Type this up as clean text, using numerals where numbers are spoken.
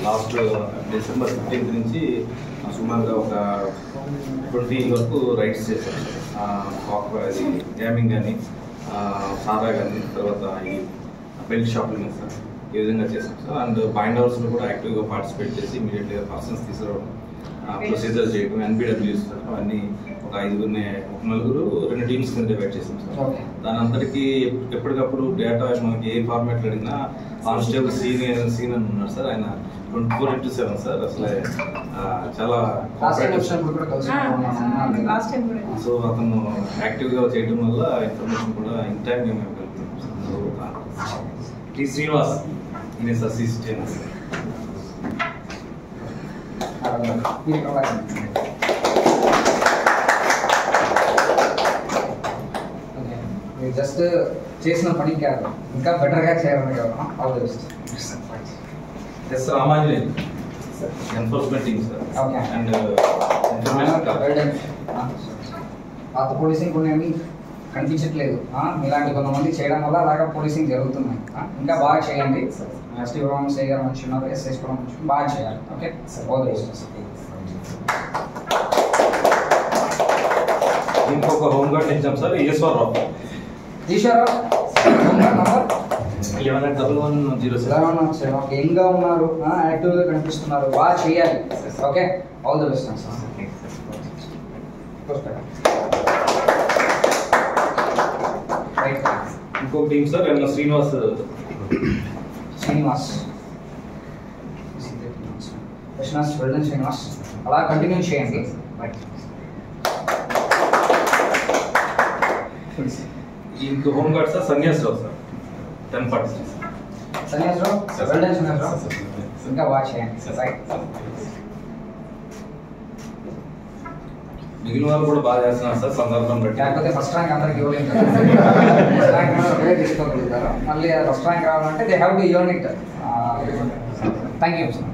Last December 15th నుంచి సుమారుగా ఒక 20 వరకు రైడ్స్ చేశాం సార్. గేమింగ్ కానీ సారా కానీ తర్వాత ఈ బెల్ట్ షాపులు సార్ ఈ విధంగా చేశాం సార్. అండ్ బాయిండ్ హౌస్లో కూడా యాక్టివ్గా పార్టిసిపేట్ చేసి ఇమీడియట్గా పర్సన్స్ తీసుకురావడం, ప్రొసీజర్ చేయడం, NPWs సార్ అవన్నీ ఒక 5 నలుగురు 2 టీమ్స్ కింద డివైడ్ చేసాం సార్. దాని అందరికీ ఎప్పటికప్పుడు డేటా మనకి ఏ ఫార్మాట్లో అడిగినా కానిస్టేబుల్ సీన్ అని ఉన్నారు సార్. ఆయన 24/7 సార్. అసలు చాలా సో అతను యాక్టివ్గా చేయడం వల్ల ఇన్ఫర్మేషన్ కూడా ఇన్ టైం మేము ఇవ్వగలుగుతాం. టీ శ్రీనివాస్ ఈయన అసిస్టెంట్ సార్. జస్ట్ చేసిన పని కాదు, ఇంకా బెటర్గా చేయాలని కదా. All the best. S Ramanjaneyulu enforcement team sir. Okay. And పాత పోలీసింగ్ కొన్ని కనిపించట్లేదు. ఇలాంటి కొంతమంది చేయడం వల్ల అలాగా పోలీసింగ్ జరుగుతున్నాయి. ఇంకా బాగా చేయండి. ఎస్టీ కూడా మంచి గారు మంచి ఉన్నారు, ఎస్ఎస్ కూడా మంచి బాగా చేయాలి. Okay, all the best. ఇంకొక హోంగార్డ్ ఇచ్చాం sir, Eswararao. Eswararao number 1110. Okay, యంగ్గా ఉన్నారు, యాక్టివ్గా కనిపిస్తున్నారు, బాగా చేయాలి. Okay, all the best sir. ఇంకొక టీం సార్ శ్రీనివాస్. శ్రీనివాస్ అలా కంటిన్యూ చేయండి. ఇంకో home guard sir Sanyasarao sir 1040. Sanyasarao ఇంకా బాగా చేయండి. మిగిలిన వాళ్ళు కూడా బాగా చేస్తున్నారు సార్ సందర్భం బట్టి. లేకపోతే ఫస్ట్ ర్యాంక్ అందరికి ఇవ్వలేదు కదా. ఫస్ట్ ర్యాంక్ తీసుకోగలుగుతారు. మళ్ళీ ఫస్ట్ ర్యాంక్ రావాలంటే they have to earn it. Thank you sir.